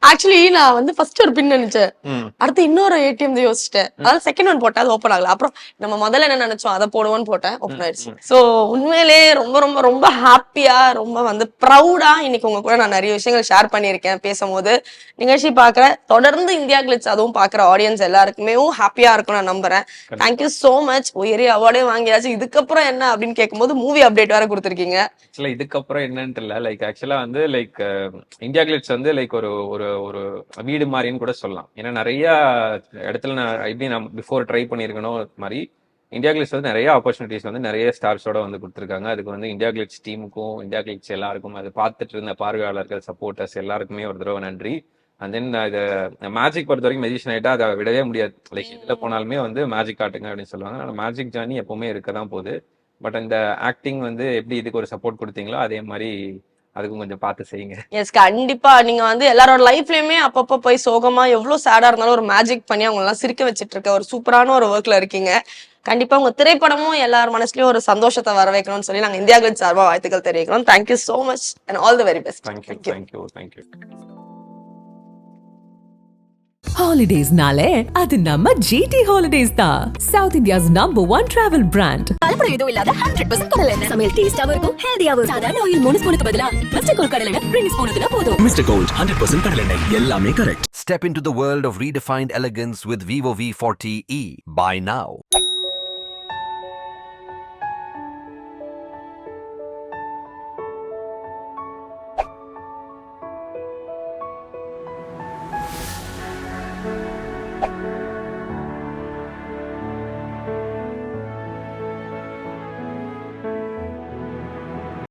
ஆக்சுவலி நான் வந்து ஃபர்ஸ்ட் ஒரு பின் நினைச்சேன், அடுத்து இன்னொரு ஏடிஎம் யோசிச்சிட்டேன், அதாவது செகண்ட் ஒன் போட்டேன், அது ஓப்பன் ஆகல. அப்புறம் நம்ம முதல்ல என்ன நினைச்சோம் அதை போடுவோன்னு போட்டேன், ஓப்பன் ஆயிடுச்சு. சோ உண்மையிலே ரொம்ப ரொம்ப ரொம்ப ஹாப்பியா, ரொம்ப வந்து ப்ரௌடா இன்னைக்கு உங்க கூட நான் நிறைய விஷயங்கள் ஷேர் பண்ணியிருக்கேன். பேசும்போது நிகழ்ச்சி பாக்குற தொடர்ந்து இந்தியா கிளிட்ஸ் அதுவும் பாக்குற ஆடியன்ஸ் எல்லாருக்குமே ஹாப்பியா இருக்கும் நான் நம்புறேன். Thank you so much. உயரிய அவார்டே வாங்கியாச்சு, இதுக்கப்புறம் என்ன அப்படின்னு கேட்கும்போது மூவி அப்டேட் வேற கொடுத்துருக்கீங்க. ஆக்சுவலா இதுக்கப்புறம் என்னன்னு இல்ல, லைக் ஆக்சுவலா வந்து லைக் இந்தியா கிளிட்ஸ் வந்து லைக் ஒரு ஒரு வீடு மாதிரின்னு கூட சொல்லலாம். ஏன்னா நிறைய இடத்துல நான் எப்படி நான் பிஃபோர் ட்ரை பண்ணியிருக்கணும் மாதிரி இந்தியா கிளிட்ஸ் வந்து நிறைய ஆப்பர்ச்சுனிட்டிஸ் வந்து நிறைய ஸ்டார்ஸோட வந்து கொடுத்துருக்காங்க. அதுக்கு வந்து இந்தியா கிளிட்ஸ் டீமுக்கும் இந்தியா கிளிட்ஸ் எல்லாருக்கும் அது பார்த்துட்டு இருந்த பார்வையாளர்கள் சப்போர்ட்டர்ஸ் எல்லாருக்குமே ஒரு தடவை நன்றி. அண்ட் தென் இது மேஜிக் பொறுத்த வரைக்கும் மெஜிஷியன் ஆகிட்டா அதை விடவே முடியாது. லைக் எதில் போனாலுமே வந்து மேஜிக் காட்டுங்க அப்படின்னு சொல்லுவாங்க. அதனால மேஜிக் ஜர்னி எப்பவுமே இருக்க தான் போகுது. பட் இந்த ஆக்டிங் வந்து எப்படி இதுக்கு ஒரு சப்போர்ட் கொடுத்தீங்களோ அதே மாதிரி அதுக்கும் கொஞ்சம் பார்த்து செய்யுங்க. எஸ், கண்டிப்பா நீங்க வந்து எல்லாரோட லைஃப்லயுமே அப்பப்போ போய் சோகமா எவ்வளவு சேடா இருந்தாலும் ஒரு மேஜிக் பண்ணி அவங்க எல்லாம் சிரிக்க வச்சிட்டு இருக்க ஒரு சூப்பரான ஒரு ஒர்க்ல இருக்கீங்க. கண்டிப்பா உங்க திரைப்படமும் எல்லார் மனசுலயும் ஒரு சந்தோஷத்தை வர வைக்கணும்னு சொல்லி நாங்க இந்தியா கிளிட்ஸ் சார்பா வாழ்த்துக்கள் தெரிவிக்கிறோம். Thank you so much and all the very best. Thank you. Holidays-nale, அது நம்ம GT Holidays தான். South India's #1 travel brand. கலப்படம் எதுவும் இல்லாத 100% கடல் எண்ணெய். சமையல் டேஸ்டாவும் இருக்கும், ஹெல்தியாவும். சாதாரண ஆயில் 3 ஸ்பூனுக்கு பதிலா மிஸ்டர் கோல்ட் கடல் எண்ணெய் 2 ஸ்பூன் ஊத்துனா போதும். Mr. Gold 100% கடலெண்ணெய் எல்லாமே correct. Step into the world of redefined elegance with Vivo V40e. Buy now.